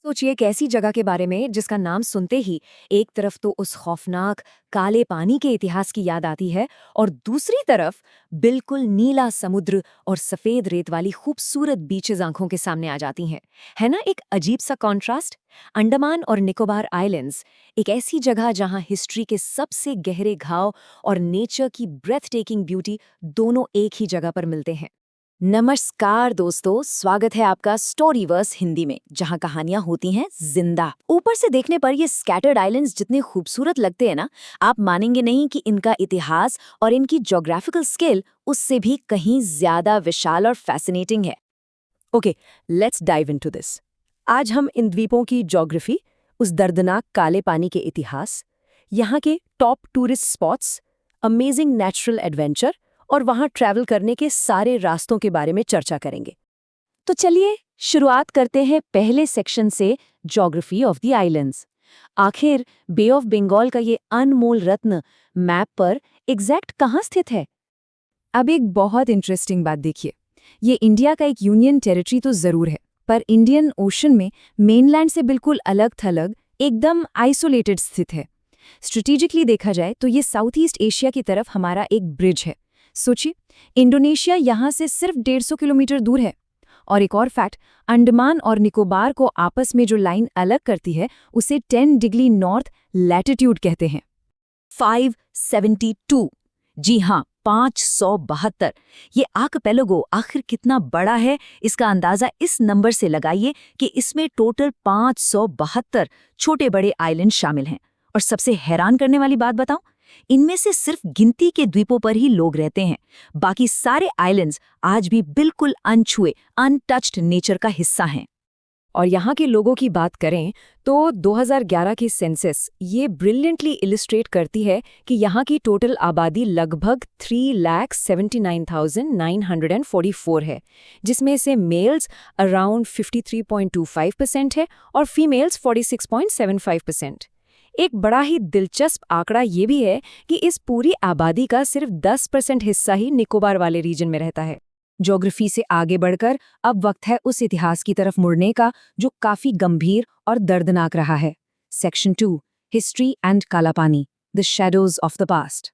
सोचिए एक ऐसी जगह के बारे में जिसका नाम सुनते ही एक तरफ तो उस खौफनाक काले पानी के इतिहास की याद आती है और दूसरी तरफ बिल्कुल नीला समुद्र और सफेद रेत वाली खूबसूरत बीचेस आंखों के सामने आ जाती हैं। है ना एक अजीब सा कॉन्ट्रास्ट। अंडमान और निकोबार आइलैंड्स, एक ऐसी जगह जहां हिस्ट्री के सबसे गहरे घाव और नेचर की ब्रेथ टेकिंग ब्यूटी दोनों एक ही जगह पर मिलते हैं। नमस्कार दोस्तों, स्वागत है आपका स्टोरीवर्स हिंदी में, जहां कहानियां होती हैं जिंदा। ऊपर से देखने पर ये स्कैटर्ड आइलैंड्स जितने खूबसूरत लगते हैं ना, आप मानेंगे नहीं कि इनका इतिहास और इनकी ज्योग्राफिकल स्केल उससे भी कहीं ज्यादा विशाल और फैसिनेटिंग है। Okay, let's dive into this. आज हम इन द्वीपों की ज्योग्राफी, उस दर्दनाक काले पानी के इतिहास, यहाँ के top tourist spots, amazing natural adventure और वहाँ ट्रैवल करने के सारे रास्तों के बारे में चर्चा करेंगे। तो चलिए शुरुआत करते हैं पहले सेक्शन से, ज्योग्राफी ऑफ द आइलैंड्स। आखिर बे ऑफ बंगाल का ये अनमोल रत्न मैप पर एग्जैक्ट कहाँ स्थित है? अब एक बहुत इंटरेस्टिंग बात देखिए, ये इंडिया का एक यूनियन टेरिटरी तो जरूर है, पर इंडियन ओशन में मेनलैंड से बिल्कुल अलग थलग, एकदम आइसोलेटेड स्थित है। स्ट्रेटेजिकली देखा जाए तो ये साउथ ईस्ट एशिया की तरफ हमारा एक ब्रिज है। सोचिए, इंडोनेशिया यहाँ से सिर्फ 150 किलोमीटर दूर है। और एक और फैक्ट, अंडमान और निकोबार को आपस में जो लाइन अलग करती है उसे 10 डिग्री नॉर्थ लैटिट्यूड कहते हैं। 572, जी हाँ, 572। ये आर्किपेलागो आखिर कितना बड़ा है, इसका अंदाजा इस नंबर से लगाइए कि इसमें टोटल 572 छोटे बड़े आइलैंड शामिल हैं। और सबसे हैरान करने वाली बात बताऊं, इनमें से सिर्फ गिनती के द्वीपों पर ही लोग रहते हैं। बाकी सारे आइलैंड्स आज भी बिल्कुल अनछुए, अनटच्ड नेचर का हिस्सा हैं। और यहाँ के लोगों की बात करें तो 2011 की सेंसस ये ब्रिलियंटली इलिस्ट्रेट करती है कि यहाँ की टोटल आबादी लगभग 3,79,944 है, जिसमें से मेल्स अराउंड 53.25% है और फीमेल्स 46.75%। एक बड़ा ही दिलचस्प आंकड़ा ये भी है कि इस पूरी आबादी का सिर्फ 10% हिस्सा ही निकोबार वाले रीजन में रहता है। ज्योग्राफी से आगे बढ़कर अब वक्त है उस इतिहास की तरफ मुड़ने का जो काफी गंभीर और दर्दनाक रहा है। सेक्शन 2, हिस्ट्री एंड काला पानी, the shadows of the past.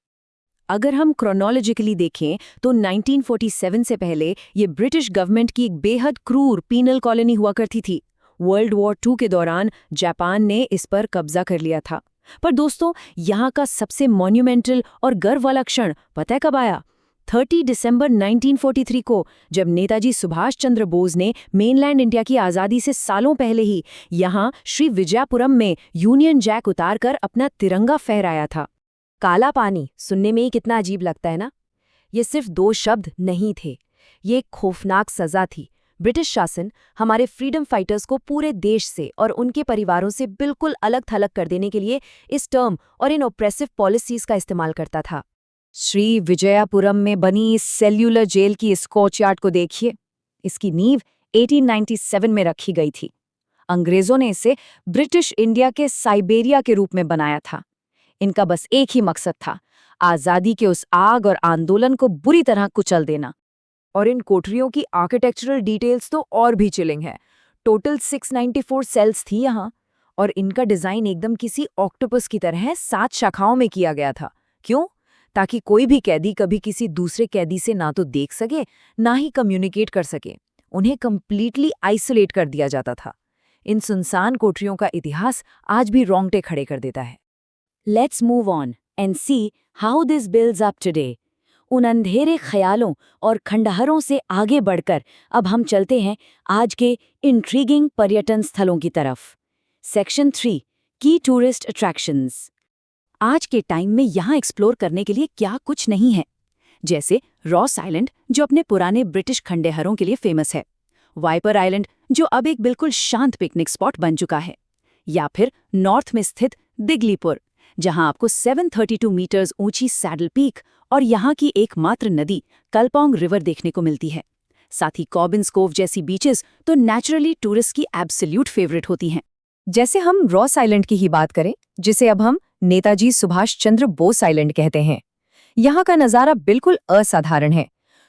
अगर हम क्रोनोलॉजिकली देखें तो 1947 से पहले ये ब्रिटिश गवर्नमेंट की एक बेहद क्रूर पीनल कॉलोनी हुआ करती थी। वर्ल्ड वॉर 2 के दौरान जापान ने इस पर कब्जा कर लिया था। पर दोस्तों, यहाँ का सबसे मॉन्यूमेंटल और गर्व वाला क्षण पता है कब आया? 30 दिसंबर 1943 को, जब नेताजी सुभाष चंद्र बोस ने मेनलैंड इंडिया की आज़ादी से सालों पहले ही यहाँ श्री विजयपुरम में यूनियन जैक उतारकर अपना तिरंगा फहराया था। काला पानी सुनने में ही कितना अजीब लगता है ना? ये सिर्फ 2 शब्द नहीं थे, ये एक खौफनाक सजा थी। ब्रिटिश शासन हमारे फ्रीडम फाइटर्स को पूरे देश से और उनके परिवारों से बिल्कुल अलग थलग कर देने के लिए इस टर्म और इन ऑप्रेसिव पॉलिसीज का इस्तेमाल करता था। श्री विजयपुरम में बनी इस सेल्यूलर जेल की इस कोर्टयार्ड को देखिए। इसकी नींव 1897 में रखी गई थी। अंग्रेजों ने इसे ब्रिटिश इंडिया के साइबेरिया के रूप में बनाया था। इनका बस एक ही मकसद था, आज़ादी के उस आग और आंदोलन को बुरी तरह कुचल देना। और इन कोठरियों की आर्किटेक्चरल डिटेल्स तो और भी चिलिंग है। टोटल 694 सेल्स थी यहाँ, और इनका डिज़ाइन एकदम किसी ऑक्टोपस की तरह 7 शाखाओं में किया गया था। क्यों? ताकि कोई भी कैदी कभी किसी दूसरे कैदी से ना तो देख सके, ना ही कम्युनिकेट कर सके। उन्हें कंप्लीटली आइसोलेट कर दिया जाता था। इन सुनसान कोठरियों का इतिहास आज भी रोंगटे खड़े कर देता है। Let's move on and see how this builds up today. उन अंधेरे ख्यालों और खंडहरों से आगे बढ़कर अब हम चलते हैं आज के इंट्रीगिंग पर्यटन स्थलों की तरफ। सेक्शन 3, की टूरिस्ट अट्रैक्शंस। आज के टाइम में यहाँ एक्सप्लोर करने के लिए क्या कुछ नहीं है, जैसे रॉस आइलैंड जो अपने पुराने ब्रिटिश खंडहरों के लिए फेमस है, वाइपर आइलैंड जो अब एक बिल्कुल शांत पिकनिक स्पॉट बन चुका है, या फिर नॉर्थ में स्थित दिगलीपुर, जहां आपको 732 मीटर्स ऊंची सैडल पीक और यहाँ की एकमात्र नदी कल्पोंग रिवर देखने को मिलती है। साथ ही कॉबिन्स कोव जैसी बीचेस तो नेचुरली टूरिस्ट की एब्सोल्यूट फेवरेट होती हैं। जैसे हम रॉस आइलैंड की ही बात करें, जिसे अब हम नेताजी सुभाष चंद्र बोस आइलैंड कहते हैं। यहाँ का नज़ारा बिल्कुल असाधारण है।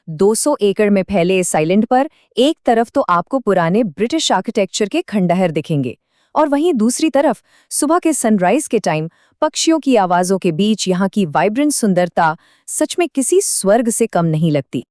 200 एकड़ में फैले इस आइलैंड पर एक तरफ तो आपको पुराने ब्रिटिश आर्किटेक्चर के खंडहर दिखेंगे और वहीं दूसरी तरफ सुबह के सनराइज के टाइम पक्षियों की आवाज़ों के बीच यहाँ की वाइब्रेंट सुंदरता सच में किसी स्वर्ग से कम नहीं लगती।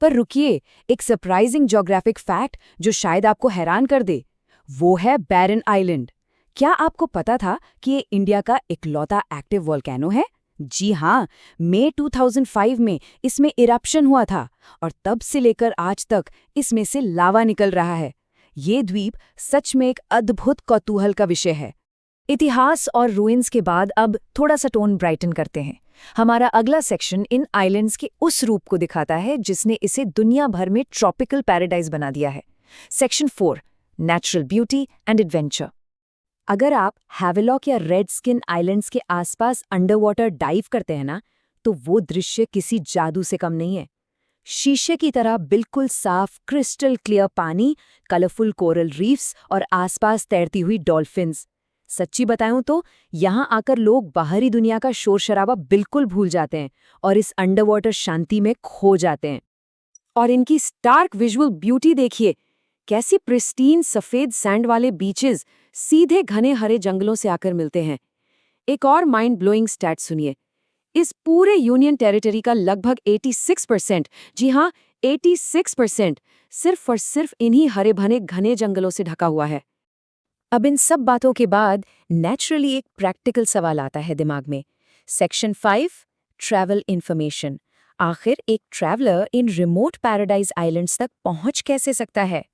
पर रुकिए, एक सरप्राइजिंग ज्योग्राफिक फैक्ट जो शायद आपको हैरान कर दे, वो है बैरन आइलैंड। क्या आपको पता था कि ये इंडिया का इकलौता एक्टिव वोल्केनो है? जी हाँ, मई 2005 में इसमें इरप्शन हुआ था और तब से लेकर आज तक इसमें से लावा निकल रहा है। ये द्वीप सच में एक अद्भुत कौतूहल का विषय है। इतिहास और रूइंस के बाद अब थोड़ा सा टोन ब्राइटन करते हैं। हमारा अगला सेक्शन इन आइलैंड्स के उस रूप को दिखाता है जिसने इसे दुनिया भर में ट्रॉपिकल पैराडाइज बना दिया है। Section 4, natural beauty and adventure. अगर आप हैवेलॉक या रेड स्किन आइलैंड्स के आसपास अंडर वाटर डाइव करते हैं ना, तो वो दृश्य किसी जादू से कम नहीं है। शीशे की तरह बिल्कुल साफ क्रिस्टल क्लियर पानी, कलरफुल कोरल रीफ्स और आसपास तैरती हुई डॉल्फिन्स। सच्ची बताऊं तो यहाँ आकर लोग बाहरी दुनिया का शोर शराबा बिल्कुल भूल जाते हैं और इस अंडर वाटर शांति में खो जाते हैं। और इनकी स्टार्क विजुअल ब्यूटी देखिए, कैसी प्रिस्टीन सफ़ेद सैंड वाले बीचेस सीधे घने हरे जंगलों से आकर मिलते हैं। एक और माइंड ब्लोइंग स्टैट सुनिए, इस पूरे यूनियन टेरिटरी का लगभग 86%, जी हाँ 86%, सिर्फ और सिर्फ इन्हीं हरे भरे घने जंगलों से ढका हुआ है। अब इन सब बातों के बाद नेचुरली एक प्रैक्टिकल सवाल आता है दिमाग में। Section 5, travel information. आखिर एक ट्रैवलर इन रिमोट पैराडाइज आइलैंड्स तक पहुंच कैसे सकता है?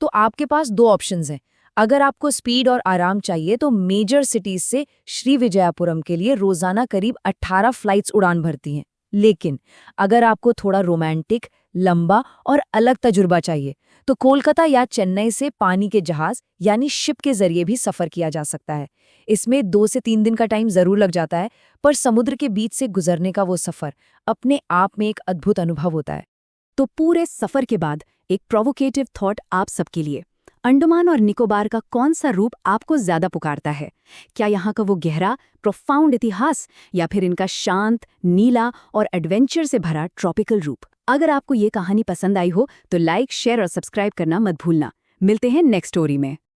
तो आपके पास दो ऑप्शंस हैं। अगर आपको स्पीड और आराम चाहिए तो मेजर सिटीज से श्रीविजयपुरम के लिए रोजाना करीब 18 फ्लाइट्स उड़ान भरती हैं। लेकिन अगर आपको थोड़ा रोमांटिक, लंबा और अलग तजुर्बा चाहिए तो कोलकाता या चेन्नई से पानी के जहाज यानी शिप के जरिए भी सफर किया जा सकता है। इसमें 2 से 3 दिन का टाइम जरूर लग जाता है, पर समुद्र के बीच से गुजरने का वो सफर अपने आप में एक अद्भुत अनुभव होता है। तो पूरे सफर के बाद एक प्रोवोकेटिव थॉट आप सबके लिए। अंडमान और निकोबार का कौन सा रूप आपको ज्यादा पुकारता है? क्या यहाँ का वो गहरा, प्रोफाउंड इतिहास या फिर इनका शांत, नीला और एडवेंचर से भरा ट्रॉपिकल रूप? अगर आपको ये कहानी पसंद आई हो तो लाइक, शेयर और सब्सक्राइब करना मत भूलना। मिलते हैं नेक्स्ट स्टोरी में।